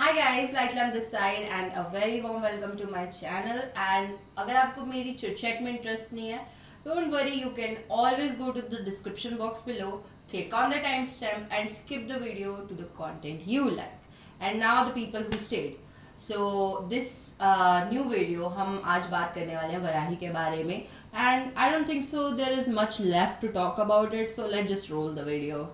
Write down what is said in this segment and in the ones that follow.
Hi guys, Laiklam this side and a very warm welcome to my channel. And अगर आपको मेरी chit-chat में interest नहीं है, don't worry, you can always go to the description box below, click on the timestamp and skip the video to the content you like. And now the people who stayed. So this new video हम आज बात करने वाले हैं वराही के बारे में. And I don't think so there is much left to talk about it. So let's just roll the video.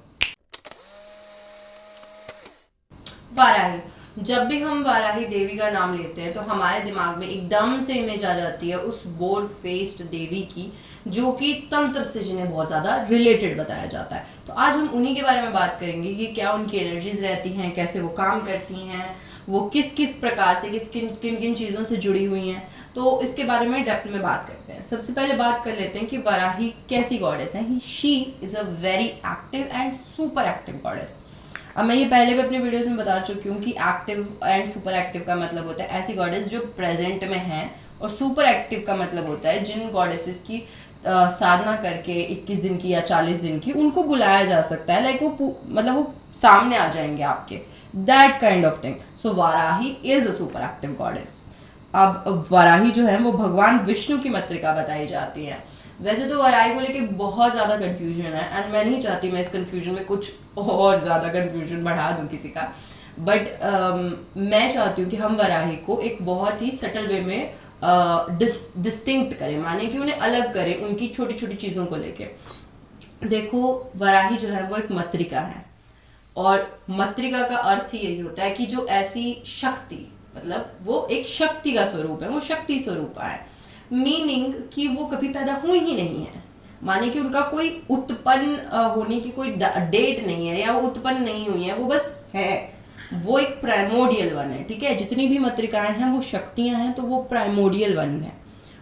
Varahi. जब भी हम वाराही देवी का नाम लेते हैं तो हमारे दिमाग में एकदम से इमेज आ जाती है उस बोर फेस्ड देवी की, जो कि तंत्र से जिन्हें बहुत ज़्यादा रिलेटेड बताया जाता है. तो आज हम उन्हीं के बारे में बात करेंगे कि क्या उनकी एनर्जीज रहती हैं, कैसे वो काम करती हैं, वो किस किस प्रकार से किन किन चीज़ों से जुड़ी हुई हैं. तो इसके बारे में डेप्थ में बात करते हैं. सबसे पहले बात कर लेते हैं कि वाराही कैसी गॉडेस है. She is a very active and super active goddess. अब मैं ये पहले भी अपने वीडियोस में बता चुकी हूँ कि एक्टिव एंड सुपर एक्टिव का मतलब होता है ऐसी गॉडेस जो प्रेजेंट में हैं, और सुपर एक्टिव का मतलब होता है जिन गॉडेसेस की साधना करके 21 दिन की या 40 दिन की उनको बुलाया जा सकता है. लाइक वो सामने आ जाएंगे आपके, that kind of thing. So Varahi is a super active goddess. अब वाराही जो है वो भगवान विष्णु की मातृका बताई जाती है. वैसे तो वाराही को लेके बहुत ज़्यादा कन्फ्यूजन है एंड मैं नहीं चाहती मैं इस कन्फ्यूजन में कुछ और ज़्यादा कन्फ्यूजन बढ़ा दूँ किसी का. बट मैं चाहती हूँ कि हम वाराही को एक बहुत ही सटल वे में डिस्टिंक्ट करें, माने कि उन्हें अलग करें उनकी छोटी छोटी चीज़ों को लेके. देखो, वाराही जो है वो एक मातृका है, और मातृका का अर्थ ही यही होता है कि जो ऐसी शक्ति, मतलब वो एक शक्ति का स्वरूप है, वो शक्ति स्वरूप है. मीनिंग कि वो कभी पैदा हुई ही नहीं है, माने कि उनका कोई उत्पन्न होने की कोई डेट नहीं है या वो उत्पन्न नहीं हुई है, वो बस है. वो एक प्राइमोडियल वन है. ठीक है, जितनी भी मातृकाएं हैं वो शक्तियां हैं, तो वो प्राइमोडियल वन है.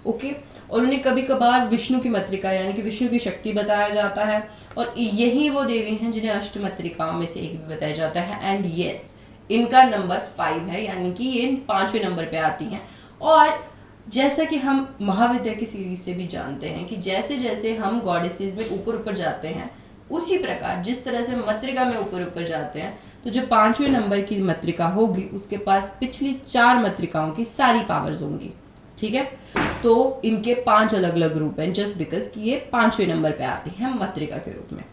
ओके. और उन्हें कभी कभार विष्णु की मातृका यानी कि विष्णु की शक्ति बताया जाता है, और यही वो देवी हैं जिन्हें अष्ट मातृकाओं में से एक भी बताया जाता है. एंड यस, इनका नंबर 5 है, यानी कि ये 5वें नंबर पे आती हैं. और जैसा कि हम महाविद्या की सीरीज से भी जानते हैं कि जैसे जैसे हम गॉडेसेस में ऊपर ऊपर जाते हैं, उसी प्रकार जिस तरह से मातृका में ऊपर ऊपर जाते हैं, तो जो 5वें नंबर की मातृका होगी उसके पास पिछली 4 मातृकाओं की सारी पावर्स होंगी. ठीक है, तो इनके 5 अलग अलग रूप हैं, जस्ट बिकॉज कि ये 5वें नंबर पे आती हैं मातृका के रूप में.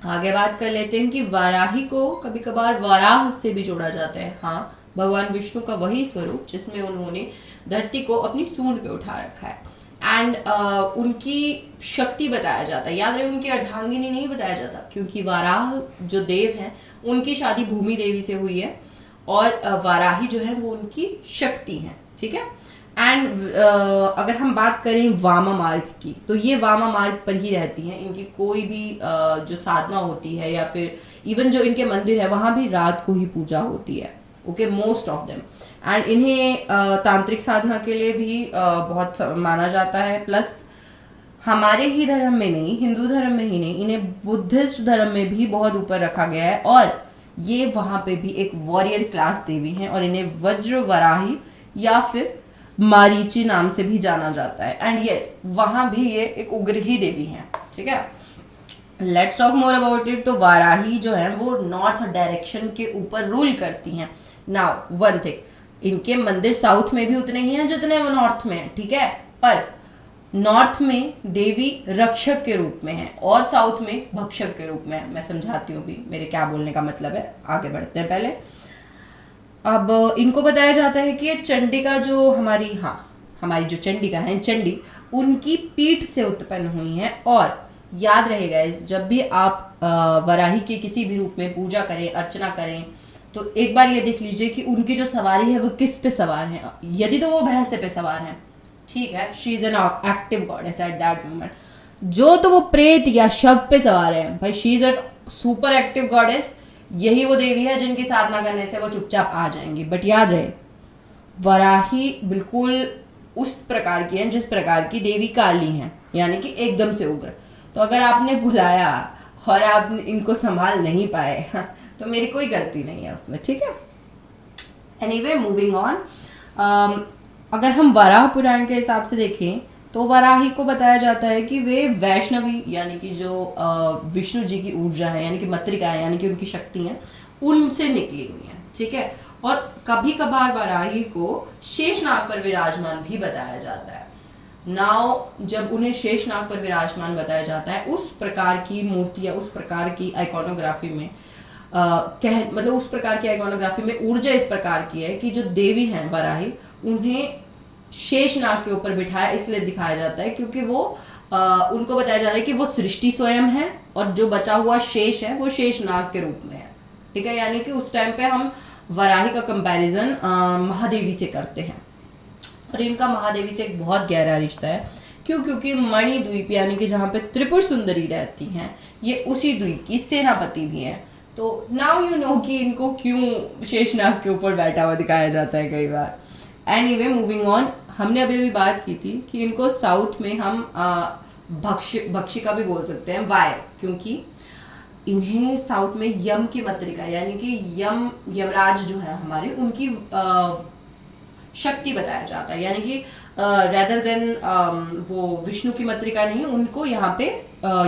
आगे बात कर लेते हैं कि वाराही को कभी कभार वराह से भी जोड़ा जाता है. हाँ, भगवान विष्णु का वही स्वरूप जिसमें उन्होंने धरती को अपनी सूंड पे उठा रखा है. एंड उनकी शक्ति बताया जाता है. याद रहे, उनकी अर्धांगिनी नहीं बताया जाता, क्योंकि वाराह जो देव हैं उनकी शादी भूमि देवी से हुई है, और वाराही जो है वो उनकी शक्ति हैं. ठीक है. एंड अगर हम बात करें वामा मार्ग की, तो ये वामा मार्ग पर ही रहती हैं. इनकी कोई भी जो साधना होती है या फिर इवन जो इनके मंदिर है वहाँ भी रात को ही पूजा होती है. Okay, most of them. And इन्हें तांत्रिक साधना के लिए भी बहुत माना जाता है. प्लस हमारे ही धर्म में नहीं, हिंदू धर्म में ही नहीं, इन्हें बुद्धिस्ट धर्म में भी बहुत ऊपर रखा गया है, और ये वहाँ पे भी एक वॉरियर क्लास देवी हैं, और इन्हें वज्र वराही या फिर मारीची नाम से भी जाना जाता है. एंड यस, वहाँ भी ये एक उग्र ही देवी हैं. ठीक है, let's talk more about it. तो वाराही जो है वो नॉर्थ डायरेक्शन के ऊपर रूल करती हैं. नाउ वन थिंग, इनके मंदिर साउथ में भी उतने ही हैं जितने वो नॉर्थ में हैं. ठीक है, पर नॉर्थ में देवी रक्षक के रूप में है और साउथ में भक्षक के रूप में है. मैं समझाती हूँ भी मेरे क्या बोलने का मतलब है. आगे बढ़ते हैं. पहले अब इनको बताया जाता है कि ये चंडिका जो हमारी जो चंडिका है, चंडी, उनकी पीठ से उत्पन्न हुई हैं. और याद रहेगा, जब भी आप वराही के किसी भी रूप में पूजा करें, अर्चना करें, तो एक बार ये देख लीजिए कि उनकी जो सवारी है वो किस पे सवार है. यदि तो वो भैंसे पे सवार हैं, ठीक है, she is an active goddess at that moment. जो तो वो प्रेत या शव पे सवार है, भाई she is an super active goddess. यही वो देवी है जिनकी साधना करने से वो चुपचाप आ जाएंगी. बट याद रहे, वराही बिल्कुल उस प्रकार की है जिस प्रकार की देवी काली हैं, यानी कि एकदम से उग्र. तो अगर आपने बुलाया और आप इनको संभाल नहीं पाए तो मेरी कोई गलती नहीं है उसमें. ठीक है. Anyway, moving on. अगर हम वराह पुराण के हिसाब से देखें तो वराही को बताया जाता है कि वे वैष्णवी यानी कि जो विष्णु जी की ऊर्जा है, यानी कि मातृका है, यानी कि उनकी शक्ति हैं, उनसे निकली हुई हैं. ठीक है. और कभी कभार वाराही को शेषनाग पर विराजमान भी बताया जाता है। नाउ जब उन्हें शेषनाग पर विराजमान बताया जाता है, उस प्रकार की मूर्ति या उस प्रकार की आइकॉनोग्राफी में मतलब उस प्रकार की आइकॉनोग्राफी में ऊर्जा इस प्रकार की है कि जो देवी हैं वाराही, उन्हें शेषनाग के ऊपर बिठाया इसलिए दिखाया जाता है क्योंकि वो उनको बताया जा रहा है कि वो सृष्टि स्वयं है और जो बचा हुआ शेष है वो शेषनाग के रूप में है। ठीक है, यानी कि उस टाइम पे हम वाराही का कंपैरिजन महादेवी से करते हैं और इनका महादेवी से एक बहुत गहरा रिश्ता है। क्यों? क्योंकि मणि द्वीप यानी कि जहाँ पे त्रिपुर सुंदरी रहती हैं, ये उसी द्वीप की सेनापति भी हैं। तो नाउ यू नो कि इनको क्यों शेषनाग के ऊपर बैठा हुआ दिखाया जाता है कई बार। एनीवे, मूविंग ऑन, हमने अभी बात की थी कि इनको साउथ में हम भक्षिका भी बोल सकते हैं। वाई? क्योंकि इन्हें साउथ में यम की मातृका यानी कि यमराज जो है हमारे, उनकी शक्ति बताया जाता है। यानी कि रेदर देन वो विष्णु की मातृका नहीं, उनको यहाँ पे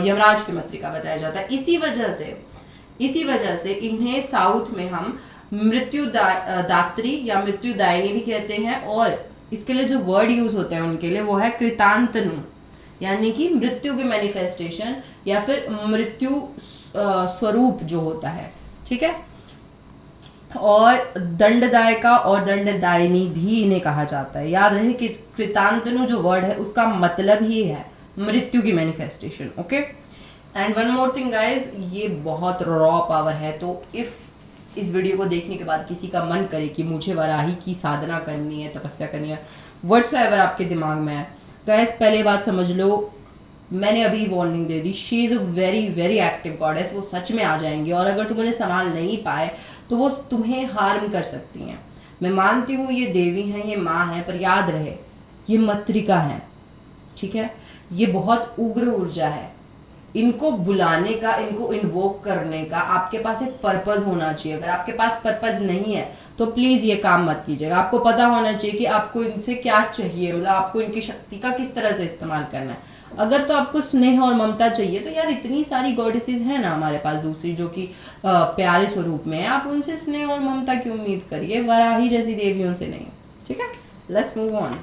यमराज की मातृका बताया जाता है। इसी वजह से इन्हें साउथ में हम मृत्यु दात्री या मृत्युदायिनी भी कहते हैं और इसके लिए जो वर्ड यूज होते हैं उनके लिए वो है कृतांतनु, यानी कि मृत्यु की मैनिफेस्टेशन या फिर मृत्यु स्वरूप जो होता है। ठीक है, और दंडदायिका और दंडदायिनी भी इन्हें कहा जाता है। याद रहे कि कृतांतनु जो वर्ड है उसका मतलब ही है मृत्यु की manifestation. Okay, and one more thing guys, ये बहुत रॉ पावर है। तो इफ इस वीडियो को देखने के बाद किसी का मन करे कि मुझे वाराही की साधना करनी है, तपस्या करनी है, व्हाटसोएवर आपके दिमाग में है, तो ऐसे पहले बात समझ लो, मैंने अभी warning they the, she is a very very active goddess. वो सच में आ जाएंगी और अगर तुम उन्हें संभाल नहीं पाए तो वो तुम्हें हार्म कर सकती हैं। मैं मानती हूँ ये देवी हैं, ये माँ हैं, पर याद रहे ये मातृका हैं। ठीक है, ये बहुत उग्र ऊर्जा है। इनको बुलाने का, इनको इन्वोक करने का आपके पास एक पर्पज होना चाहिए। अगर आपके पास पर्पज नहीं है तो प्लीज ये काम मत कीजिएगा। आपको पता होना चाहिए कि आपको इनसे क्या चाहिए, मतलब आपको इनकी शक्ति का किस तरह से इस्तेमाल करना है। अगर तो आपको स्नेह और ममता चाहिए तो यार इतनी सारी गॉडेसेस हैं ना हमारे पास दूसरी जो कि प्यारे स्वरूप में है, आप उनसे स्नेह और ममता की उम्मीद करिए, वराही जैसी देवियों से नहीं। ठीक है, let's move on.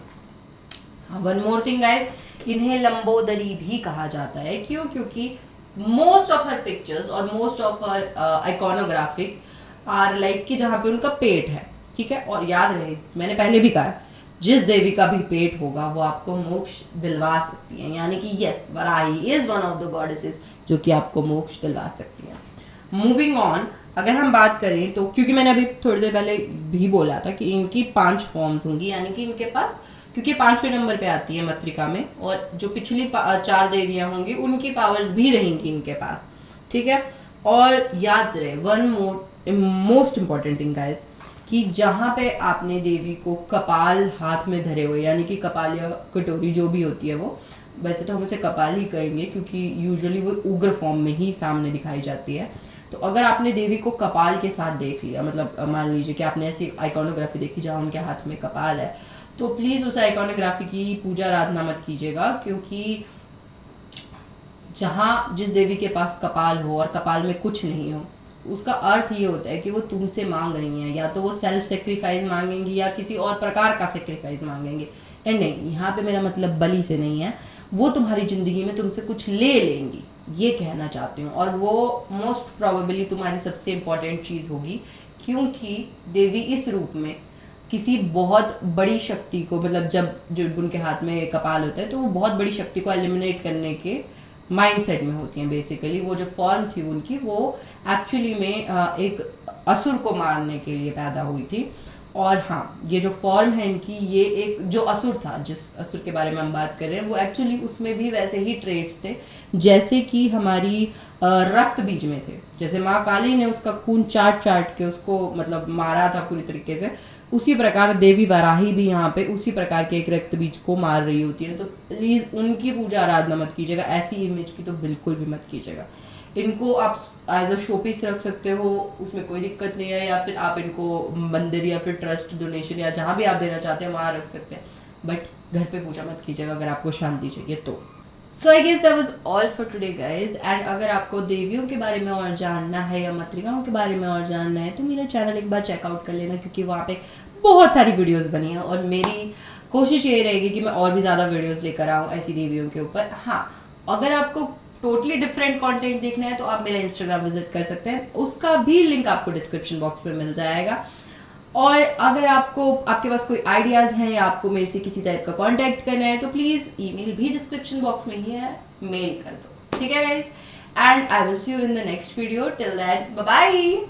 One more thing guys, इन्हें लंबोदरी भी कहा जाता है। क्यों? क्योंकि मोस्ट ऑफ हर पिक्चर्स और most of her iconographic are like कि जहाँ पे उनका पेट है। ठीक है, और याद रहे मैंने पहले भी कहा जिस देवी का भी पेट होगा वो आपको मोक्ष दिलवा सकती है। यानी कि yes, Varahi is one of the goddesses जो कि आपको मोक्ष दिलवा सकती है। मूविंग ऑन, अगर हम बात करें तो क्योंकि मैंने अभी थोड़ी देर पहले भी बोला था कि इनकी 5 फॉर्म्स होंगी, यानी कि इनके पास, क्योंकि 5वें नंबर पे आती है मातृका में, और जो पिछली 4 देवियां होंगी उनकी पावर्स भी रहेंगी इनके पास। ठीक है, और याद रहे one most important thing guys, कि जहाँ पे आपने देवी को कपाल हाथ में धरे हुए, यानी कि कपाल या कटोरी जो भी होती है, वो वैसे तो हम उसे कपाल ही कहेंगे क्योंकि यूजुअली वो उग्र फॉर्म में ही सामने दिखाई जाती है। तो अगर आपने देवी को कपाल के साथ देख लिया, मतलब मान लीजिए कि आपने ऐसी आइकॉनोग्राफी देखी जहाँ उनके हाथ में कपाल है, तो प्लीज़ उस आइकॉनोग्राफी की पूजा आराधना मत कीजिएगा, क्योंकि जहाँ जिस देवी के पास कपाल हो और कपाल में कुछ नहीं हो, उसका अर्थ ये होता है कि वो तुमसे मांग रही हैं, या तो वो सेल्फ सेक्रीफाइस मांगेंगी या किसी और प्रकार का सेक्रीफाइस मांगेंगे। एंड नहीं, यहाँ पे मेरा मतलब बलि से नहीं है, वो तुम्हारी ज़िंदगी में तुमसे कुछ ले लेंगी, ये कहना चाहती हूँ। और वो मोस्ट प्रोबेबली तुम्हारी सबसे इम्पॉर्टेंट चीज़ होगी, क्योंकि देवी इस रूप में किसी बहुत बड़ी शक्ति को, मतलब जब उनके हाथ में कपाल होता है तो वो बहुत बड़ी शक्ति को एलिमिनेट करने के माइंडसेट में होती हैं। बेसिकली वो जो फॉर्म थी उनकी, वो एक्चुअली में एक असुर को मारने के लिए पैदा हुई थी। और हाँ, ये जो फॉर्म है इनकी, ये एक जो असुर था, जिस असुर के बारे में हम बात कर रहे हैं, वो एक्चुअली उसमें भी वैसे ही ट्रेट्स थे जैसे कि हमारी रक्त बीज में थे। जैसे माँ काली ने उसका खून चाट के उसको मतलब मारा था पूरी तरीके से, उसी प्रकार देवी वाराही भी यहाँ पे उसी प्रकार के एक रक्त बीज को मार रही होती है। तो प्लीज़ उनकी पूजा आराधना मत कीजिएगा, ऐसी इमेज की तो बिल्कुल भी मत कीजिएगा। इनको आप एज अ शो पीस रख सकते हो, उसमें कोई दिक्कत नहीं है, या फिर आप इनको मंदिर या फिर ट्रस्ट डोनेशन या जहाँ भी आप देना चाहते हैं वहाँ रख सकते हैं, बट घर पे पूजा मत कीजिएगा अगर आपको शांति चाहिए तो। So I guess that was all for today guys. And अगर आपको देवियों के बारे में और जानना है या मातृकाओं के बारे में और जानना है तो मेरा चैनल एक बार चेकआउट कर लेना, क्योंकि वहाँ पे बहुत सारी वीडियोस बनी हैं और मेरी कोशिश ये रहेगी कि मैं और भी ज़्यादा वीडियोस लेकर आऊँ ऐसी देवियों के ऊपर। हाँ, अगर आपको टोटली डिफरेंट कंटेंट देखना है तो आप मेरा इंस्टाग्राम विजिट कर सकते हैं, उसका भी लिंक आपको डिस्क्रिप्शन बॉक्स में मिल जाएगा। और अगर आपके पास कोई आइडियाज़ हैं या आपको मेरे से किसी टाइप का कांटेक्ट करना है तो प्लीज़ ईमेल भी डिस्क्रिप्शन बॉक्स में ही है, मेल कर दो, ठीक है guys. And I will see you in the next video. Till that, bye bye.